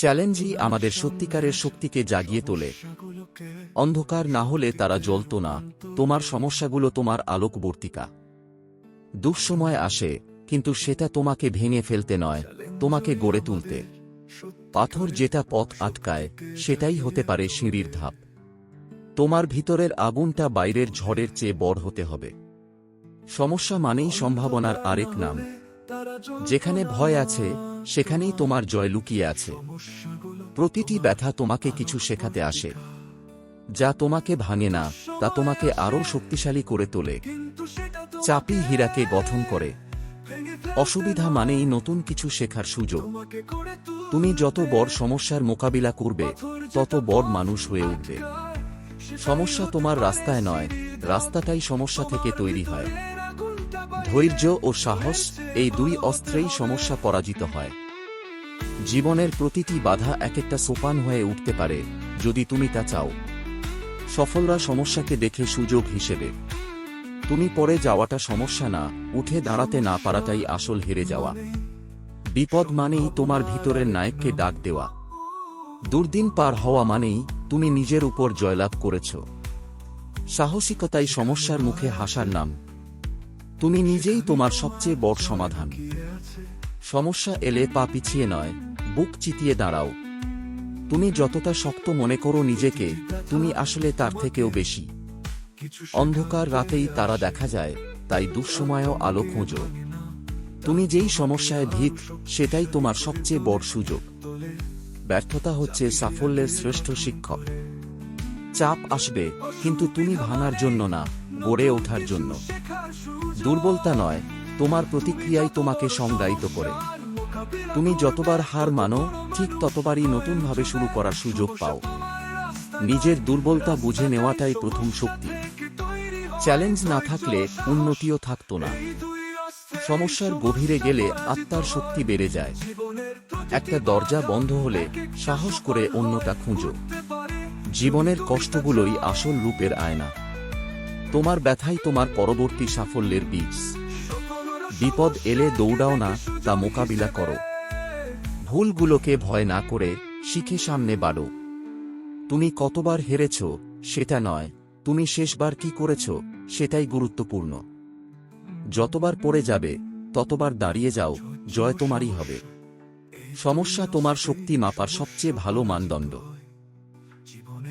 চ্যালেঞ্জই আমাদের সত্যিকারের শক্তিকে জাগিয়ে তোলে। অন্ধকার না হলে তারা জ্বলত না, তোমার সমস্যাগুলো তোমার আলোকবর্তিকা। দুঃসময় আসে, কিন্তু সেটা তোমাকে ভেঙে ফেলতে নয়, তোমাকে গড়ে তুলতে। পাথর যেটা পথ আটকায়, সেটাই হতে পারে সিঁড়ির ধাপ। তোমার ভিতরের আগুনটা বাইরের ঝড়ের চেয়ে বড় হতে হবে। সমস্যা মানেই সম্ভাবনার আরেক নাম। যেখানে ভয় আছে, সেখানেই তোমার জয় লুকিয়ে আছে। প্রতিটি ব্যথা তোমাকে কিছু শেখাতে আসে। যা তোমাকে ভাঙে না, তা তোমাকে আরও শক্তিশালী করে তোলে। চাপই হীরাকে গঠন করে। অসুবিধা মানেই নতুন কিছু শেখার সুযোগ। তুমি যত বড় সমস্যার মোকাবিলা করবে, তত বড় মানুষ হয়ে উঠবে। সমস্যা তোমার রাস্তায় নয়, রাস্তাটাই সমস্যা থেকে তৈরি হয়। ধৈর্য ও সাহস, এই দুই অস্ত্রেই সমস্যা পরাজিত হয়। জীবনের প্রতিটি বাধা এক একটা সোপান হয়ে উঠতে পারে, যদি তুমি তা চাও। সফলরা সমস্যাকে দেখে সুযোগ হিসেবে। তুমি পড়ে যাওয়াটা সমস্যা না, উঠে দাঁড়াতে না পারাটাই আসল হেরে যাওয়া। বিপদ মানেই তোমার ভিতরের নায়ককে ডাক দেওয়া। দুর্দিন পার হওয়া মানেই তুমি নিজের উপর জয়লাভ করেছ। সাহসিকতাই সমস্যার মুখে হাসার নাম। তুমি নিজেই তোমার সবচেয়ে বড় সমাধান। সমস্যা এলে পা পিছিয়ে নয়, বুক চিতিয়ে দাঁড়াও। তুমি যতটা শক্ত মনে করো নিজেকে, তুমি আসলে তার থেকেও বেশি। অন্ধকার রাতেই তারা দেখা যায়, তাই দুঃসময়েও আলো খোঁজো। তুমি যেই সমস্যায় ভীত, সেটাই তোমার সবচেয়ে বড় সুযোগ। ব্যর্থতা হচ্ছে সাফল্যের শ্রেষ্ঠ শিক্ষক। চাপ আসবে, কিন্তু তুমি ভাঙার জন্য না, গড়ে ওঠার জন্য। দুর্বলতা নয়, তোমার প্রতিক্রিয়াই তোমাকে সংজ্ঞায়িত করে। তুমি যতবার হার মানো, ঠিক ততবারই নতুনভাবে শুরু করার সুযোগ পাও। নিজের দুর্বলতা বুঝে নেওয়াটাই প্রথম শক্তি। চ্যালেঞ্জ না থাকলে উন্নতিও থাকত না। সমস্যার গভীরে গেলে আত্মার শক্তি বেড়ে যায়। একটা দরজা বন্ধ হলে সাহস করে অন্যটা খুঁজো। জীবনের কষ্টগুলোই আসল রূপের আয়না। তোমার ব্যথাই তোমার পরবর্তী সাফল্যের বীজ। বিপদ এলে দৌড়াও না, তা মোকাবিলা করো। ভুলগুলোকে ভয় না করে শিখে সামনে বাড়ো। তুমি কতবার হেরেছ, সেটা নয়, তুমি শেষবার কি করেছ, সেটাই গুরুত্বপূর্ণ। যতবার পড়ে যাবে, ততবার দাঁড়িয়ে যাও, জয় তোমারই হবে। সমস্যা তোমার শক্তি মাপার সবচেয়ে ভালো মানদণ্ড।